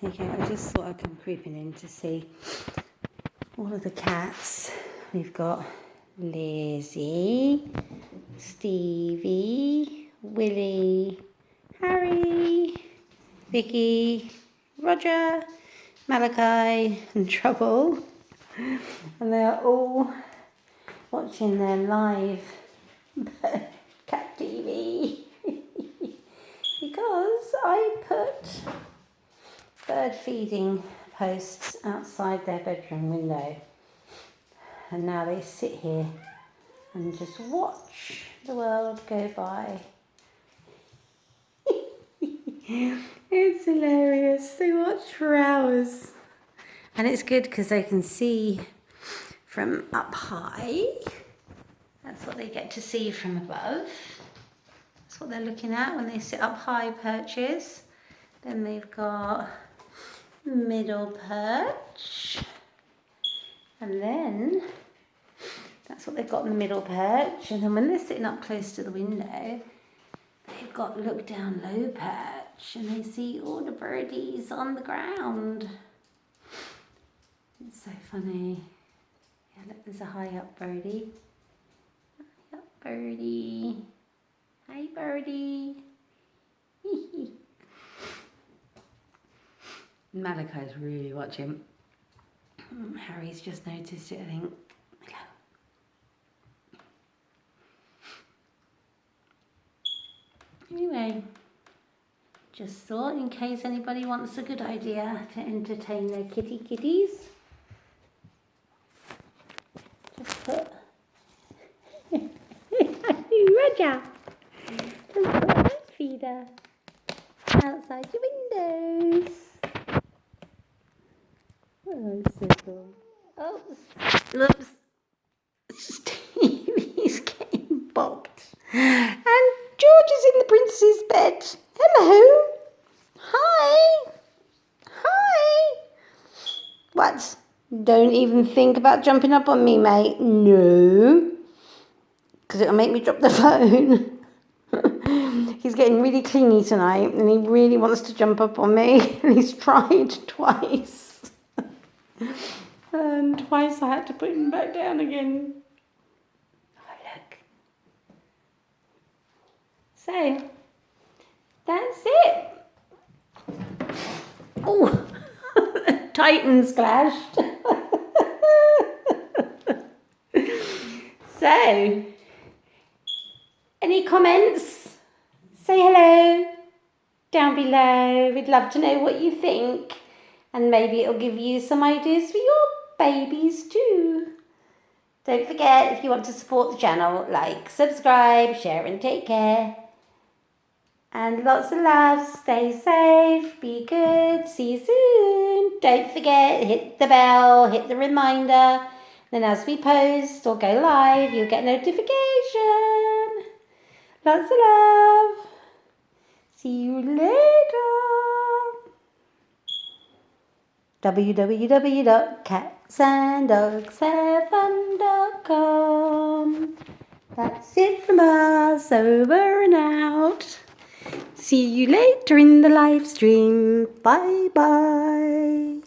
Okay, I just thought I'd come creeping in to see all of the cats. We've got Lizzie, Stevie, Willie, Harry, Vicky, Roger, Malachi and Trouble. And they're all watching their live cat TV. Because I put bird feeding posts outside their bedroom window, and now they sit here and just watch the world go by. It's hilarious. They watch for hours, and it's good because they can see from up high. That's what they get to see from above. That's what they're looking at when they sit up high perches. Then they've got middle perch, and then that's what they've got in the middle perch. And then when they're sitting up close to the window, they've got look down low perch, and they see all the birdies on the ground. It's so funny. Yeah, look, there's a high up birdie. High up birdie. Hi birdie. Malachi's really watching. Harry's just noticed it, I think. Anyway, just thought in case anybody wants a good idea to entertain their kitties, just put Roger, just put a bird feeder outside your windows. Oh, so cool. Oops. Stevie's getting bopped. And George is in the princess's bed. Hello. Hi. Hi. What? Don't even think about jumping up on me, mate. No. Because it'll make me drop the phone. He's getting really clingy tonight and he really wants to jump up on me. And he's tried twice. And twice I had to put him back down again. Oh, look. So, that's it. Oh, Titan splashed. So, any comments? Say hello down below. We'd love to know what you think. And maybe it'll give you some ideas for your babies too. Don't forget, if you want to support the channel, like, subscribe, share and take care. And lots of love. Stay safe. Be good. See you soon. Don't forget, hit the bell, hit the reminder. Then as we post or go live, you'll get notification. Lots of love. See you later. www.catsanddogshavefun.com. That's it from us, over and out. See you later in the live stream. Bye bye.